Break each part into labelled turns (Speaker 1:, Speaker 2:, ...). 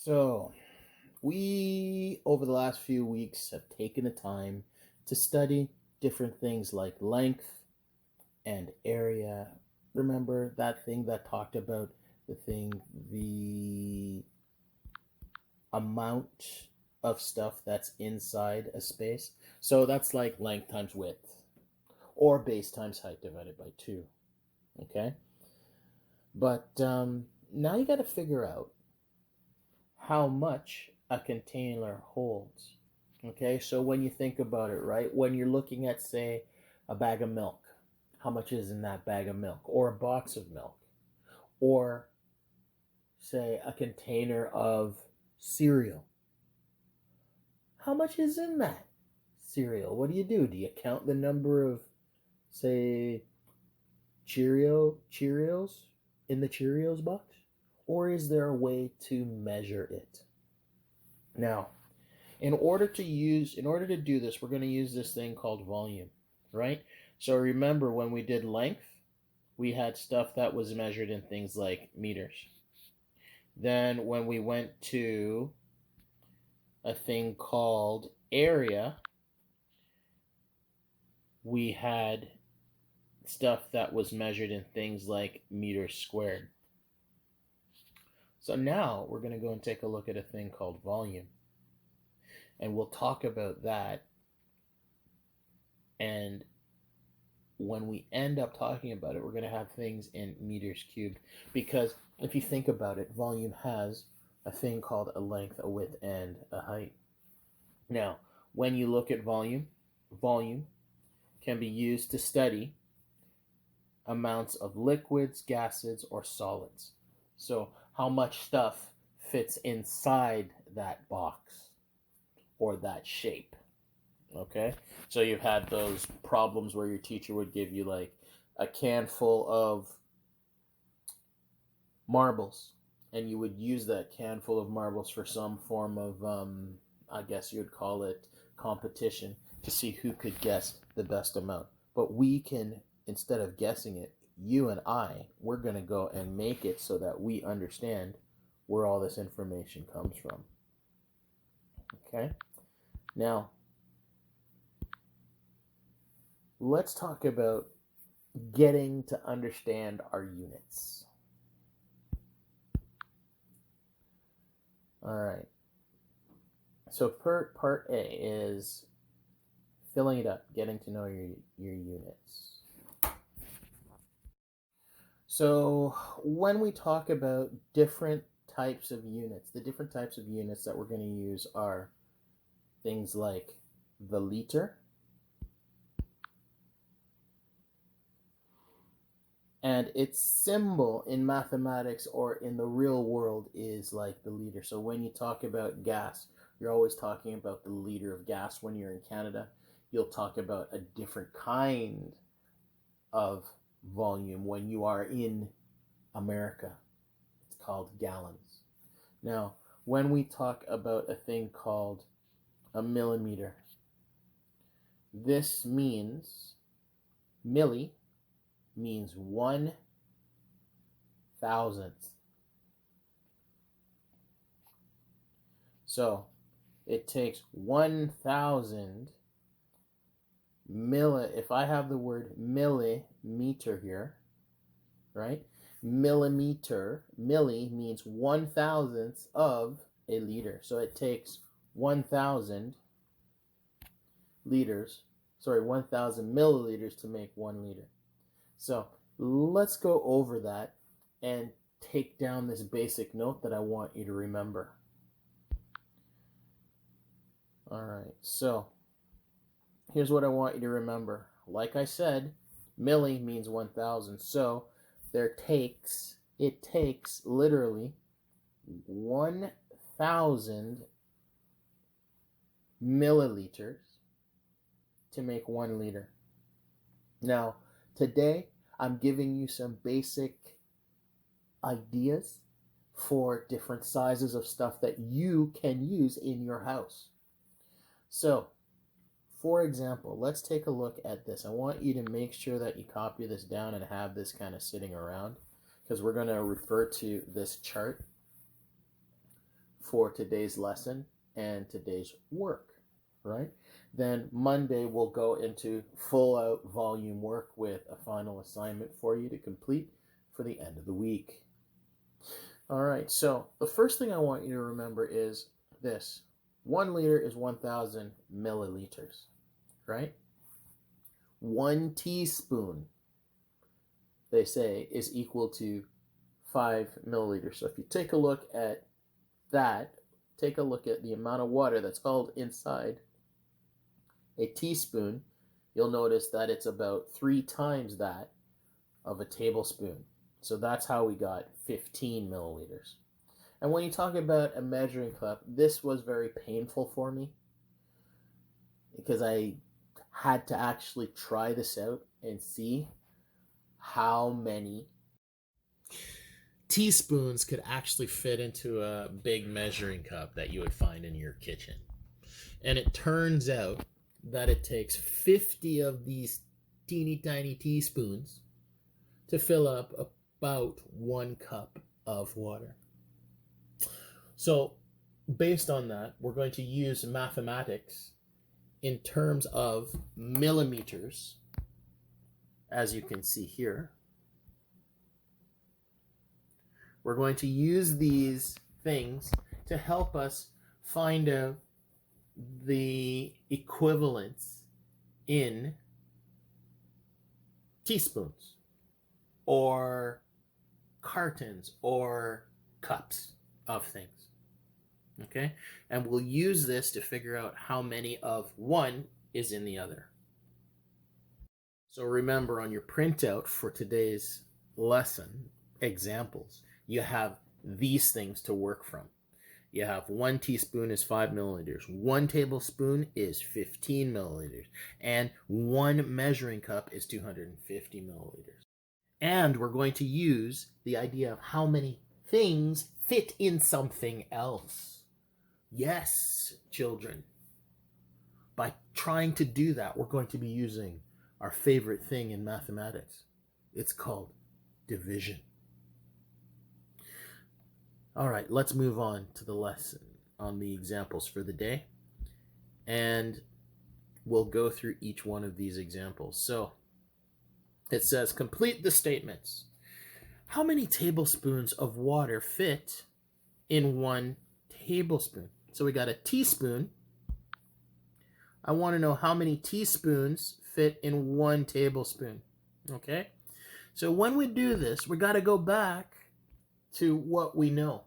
Speaker 1: So, we, over the last few weeks, have taken the time to study different things like length and area. Remember that thing that talked about the amount of stuff that's inside a space? So, that's like length times width, or base times height divided by 2. Okay? But now you got to figure out how much a container holds. Okay, so when you think about it, right, when you're looking at, say, a bag of milk, how much is in that bag of milk, or a box of milk, or say a container of cereal, how much is in that cereal? What do you do? Do you count the number of, say, Cheerios in the Cheerios box? Or is there a way to measure it? Now, in order to do this, we're going to use this thing called volume, right? So remember when we did length, we had stuff that was measured in things like meters. Then when we went to a thing called area, we had stuff that was measured in things like meters squared. So now we're going to go and take a look at a thing called volume. And we'll talk about that. And when we end up talking about it, we're going to have things in meters cubed. Because if you think about it, volume has a thing called a length, a width, and a height. Now, when you look at volume, volume can be used to study amounts of liquids, gases, or solids. So, how much stuff fits inside that box or that shape. Okay, so you've had those problems where your teacher would give you like a can full of marbles, and you would use that can full of marbles for some form of, I guess you would call it competition to see who could guess the best amount. But we can, instead of guessing it, you and we're going to go and make it so that we understand where all this information comes from. Okay, now let's talk about getting to understand our units. All right. So part A is filling it up, getting to know your units. So when we talk about different types of units, the different types of units that we're going to use are things like the liter, and its symbol in mathematics or in the real world is like the liter. So when you talk about gas, you're always talking about the liter of gas. When you're in Canada, you'll talk about a different kind of volume. When you are in America, it's called gallons. Now, when we talk about a thing called a millimeter, this means milli means 1,000th. So it takes 1,000 if I have the word millimeter here, right? Millimeter, milli means 1,000th of a liter. So it takes 1,000 liters, 1,000 milliliters to make 1 liter. So let's go over that and take down this basic note that I want you to remember. All right, so here's what I want you to remember. Like I said, milli means 1,000. So it takes literally 1,000 milliliters to make 1 liter. Now, today, I'm giving you some basic ideas for different sizes of stuff that you can use in your house. So, for example, let's take a look at this. I want you to make sure that you copy this down and have this kind of sitting around, because we're going to refer to this chart for today's lesson and today's work, right? Then Monday we'll go into full out volume work with a final assignment for you to complete for the end of the week. All right, so the first thing I want you to remember is this. 1 liter is 1,000 milliliters, right? 1 teaspoon, they say, is equal to 5 milliliters. So if you take a look at that, take a look at the amount of water that's held inside a teaspoon, you'll notice that it's about 3 times that of a tablespoon. So that's how we got 15 milliliters. And when you talk about a measuring cup, this was very painful for me because I had to actually try this out and see how many teaspoons could actually fit into a big measuring cup that you would find in your kitchen. And it turns out that it takes 50 of these teeny tiny teaspoons to fill up about 1 cup of water. So based on that, we're going to use mathematics in terms of millimeters, as you can see here. We're going to use these things to help us find out the equivalence in teaspoons or cartons or cups of things. Okay? And we'll use this to figure out how many of one is in the other. So remember, on your printout for today's lesson, examples, you have these things to work from. You have 1 teaspoon is 5 milliliters, 1 tablespoon is 15 milliliters, and 1 measuring cup is 250 milliliters. And we're going to use the idea of how many things fit in something else. Yes, children. By trying to do that, we're going to be using our favorite thing in mathematics. It's called division. All right, let's move on to the lesson on the examples for the day. And we'll go through each one of these examples. So it says, complete the statements. How many tablespoons of water fit in 1 tablespoon? So we got a teaspoon. I want to know how many teaspoons fit in 1 tablespoon. Okay? So when we do this, we got to go back to what we know.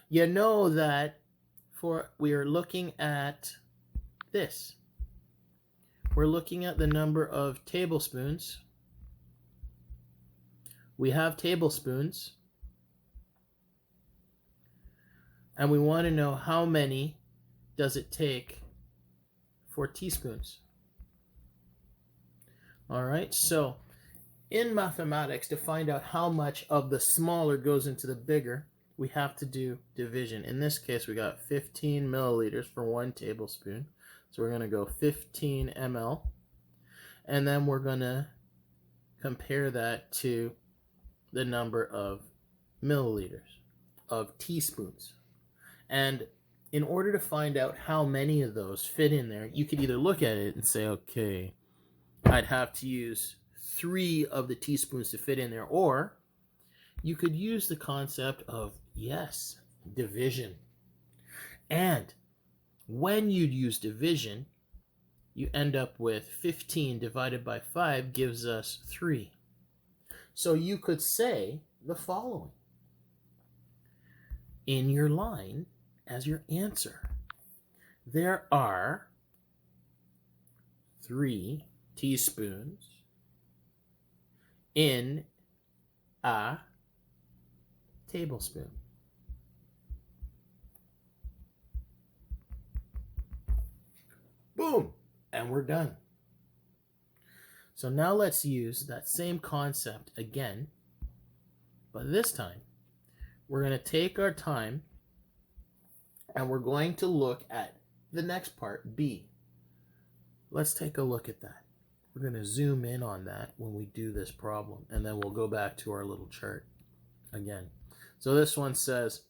Speaker 1: You know that we are looking at this. We're looking at the number of tablespoons. We have tablespoons. And we want to know how many does it take for teaspoons. All right, so in mathematics, to find out how much of the smaller goes into the bigger, we have to do division. In this case, we got 15 milliliters for 1 tablespoon. So we're going to go 15 ml. And then we're going to compare that to the number of milliliters of teaspoons. And in order to find out how many of those fit in there, you could either look at it and say, okay, I'd have to use 3 of the teaspoons to fit in there, or you could use the concept of, yes, division. And when you'd use division, you end up with 15 divided by 5 gives us 3. So you could say the following in your line as your answer. There are 3 teaspoons in a tablespoon. Boom! And we're done. So now let's use that same concept again, but this time we're going to take our time and we're going to look at the next part, B. Let's take a look at that. We're going to zoom in on that when we do this problem, and then we'll go back to our little chart again. So this one says,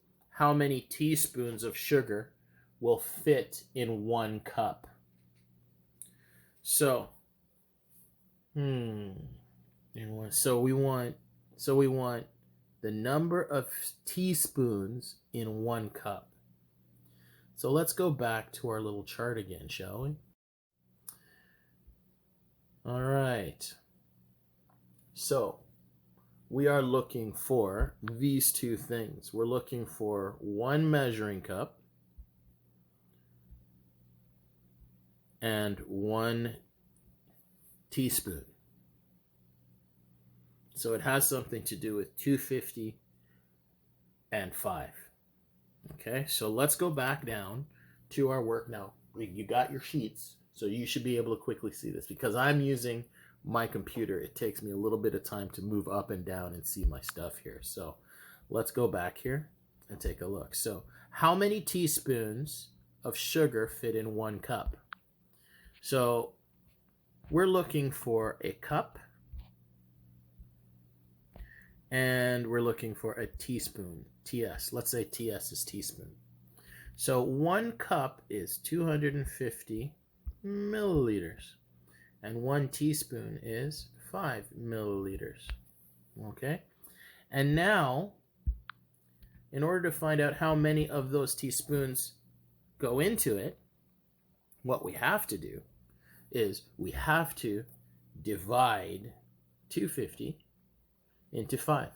Speaker 1: how many teaspoons of sugar will fit in 1 cup. So, so we want the number of teaspoons in 1 cup. So let's go back to our little chart again, shall we? All right. So we are looking for these two things. We're looking for 1 measuring cup and 1 teaspoon. So it has something to do with 250 and 5. Okay, so let's go back down to our work now. You got your sheets, so you should be able to quickly see this. Because I'm using my computer, it takes me a little bit of time to move up and down and see my stuff here. So let's go back here and take a look. So how many teaspoons of sugar fit in 1 cup? So we're looking for a cup, and we're looking for a teaspoon, TS. Let's say TS is teaspoon. So 1 cup is 250 milliliters, and 1 teaspoon is 5 milliliters. Okay? And now, in order to find out how many of those teaspoons go into it, what we have to do is we have to divide 250 into 5.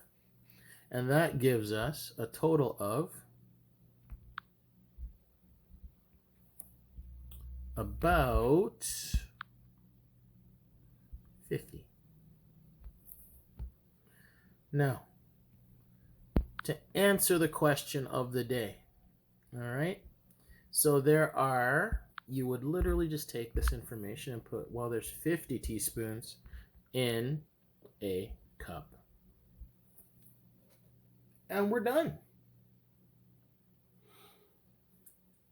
Speaker 1: And that gives us a total of about 50. Now, to answer the question of the day, all right? So you would literally just take this information and put, well, there's 50 teaspoons in a cup. And we're done.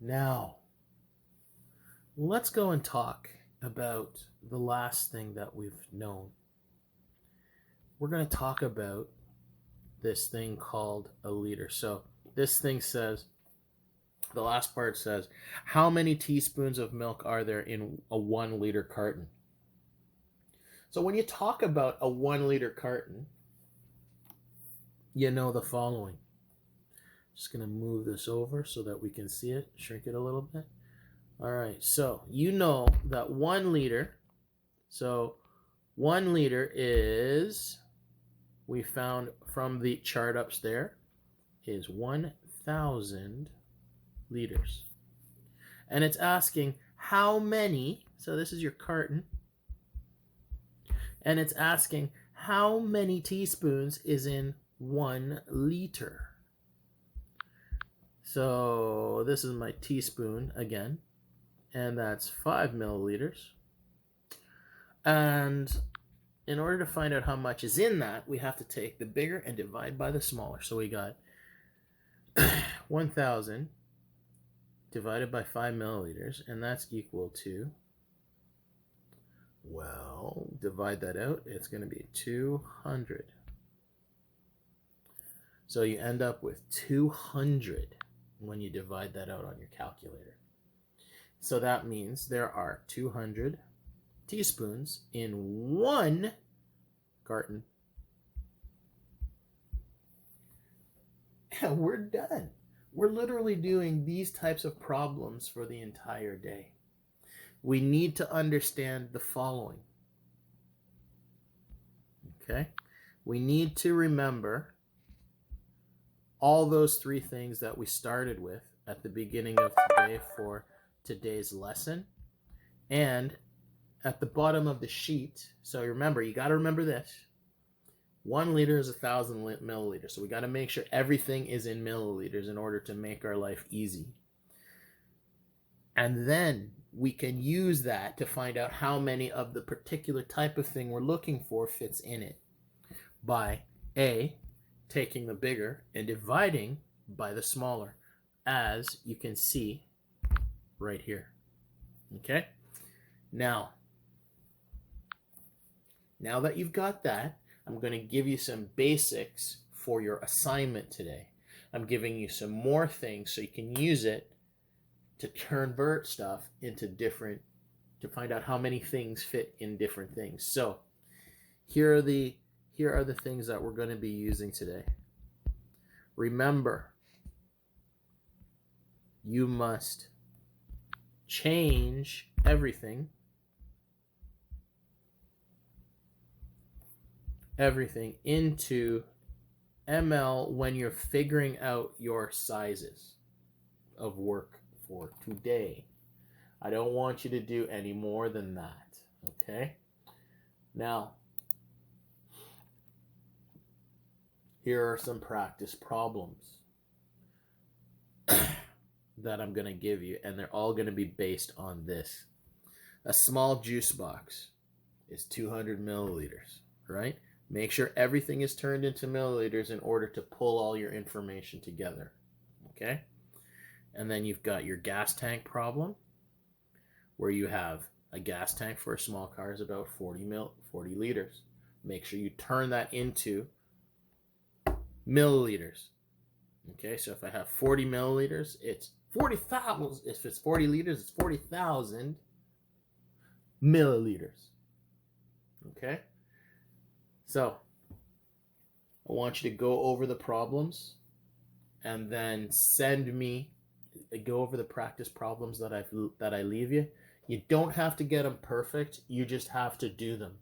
Speaker 1: Now, let's go and talk about the last thing that we've known. We're going to talk about this thing called a liter. So this thing says, the last part says, how many teaspoons of milk are there in a 1 liter carton? So when you talk about a 1 liter carton, you know the following. Just going to move this over so that we can see it, shrink it a little bit. All right, so you know that 1 liter, so 1 liter is, we found from the chart upstairs, is 1,000 liters. And it's asking how many, so this is your carton, and it's asking how many teaspoons is in 1 liter. So this is my teaspoon again, and that's 5 milliliters. And in order to find out how much is in that, we have to take the bigger and divide by the smaller. So we got 1,000 divided by 5 milliliters, and that's equal to, well, divide that out, it's going to be 200. So you end up with 200 when you divide that out on your calculator. So that means there are 200 teaspoons in 1 carton. And we're done. We're literally doing these types of problems for the entire day. We need to understand the following. Okay? We need to remember all those 3 things that we started with at the beginning of today for today's lesson. And at the bottom of the sheet, so remember, you got to remember this. 1 liter is 1,000 milliliters. So we got to make sure everything is in milliliters in order to make our life easy. And then we can use that to find out how many of the particular type of thing we're looking for fits in it by A, taking the bigger and dividing by the smaller, as you can see right here. Okay? Now that you've got that, I'm going to give you some basics for your assignment today. I'm giving you some more things so you can use it to convert stuff into different, to find out how many things fit in different things. So here are the things that we're going to be using today. Remember, you must change everything into ml when you're figuring out your sizes of work for today. I don't want you to do any more than that, okay? Now, here are some practice problems that I'm going to give you, and they're all going to be based on this. A small juice box is 200 milliliters, right? Make sure everything is turned into milliliters in order to pull all your information together, okay? And then you've got your gas tank problem, where you have a gas tank for a small car is about 40 liters. Make sure you turn that into milliliters. Okay, so if I have 40 milliliters, it's 40,000. If it's 40 liters, it's 40,000 milliliters. Okay, so I want you to go over the problems and then go over the practice problems that I leave you. You don't have to get them perfect. You just have to do them.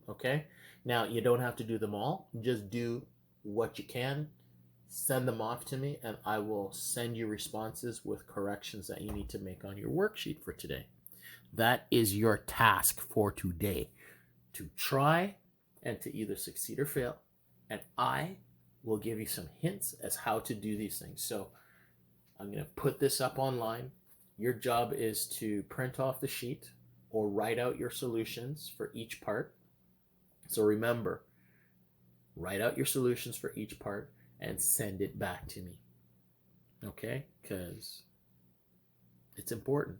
Speaker 1: Okay, now you don't have to do them all. Just do what you can. Send them off to me, and I will send you responses with corrections that you need to make on your worksheet for today. That is your task for today, to try and to either succeed or fail. And I will give you some hints as how to do these things. So I'm going to put this up online. Your job is to print off the sheet or write out your solutions for each part. So remember, write out your solutions for each part and send it back to me, okay? Because it's important.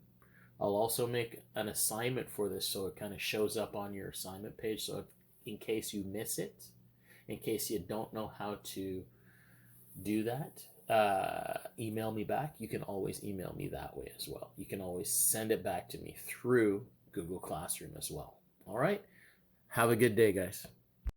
Speaker 1: I'll also make an assignment for this so it kind of shows up on your assignment page. So in case you miss it, in case you don't know how to do that, email me back. You can always email me that way as well. You can always send it back to me through Google Classroom as well. All right? Have a good day, guys.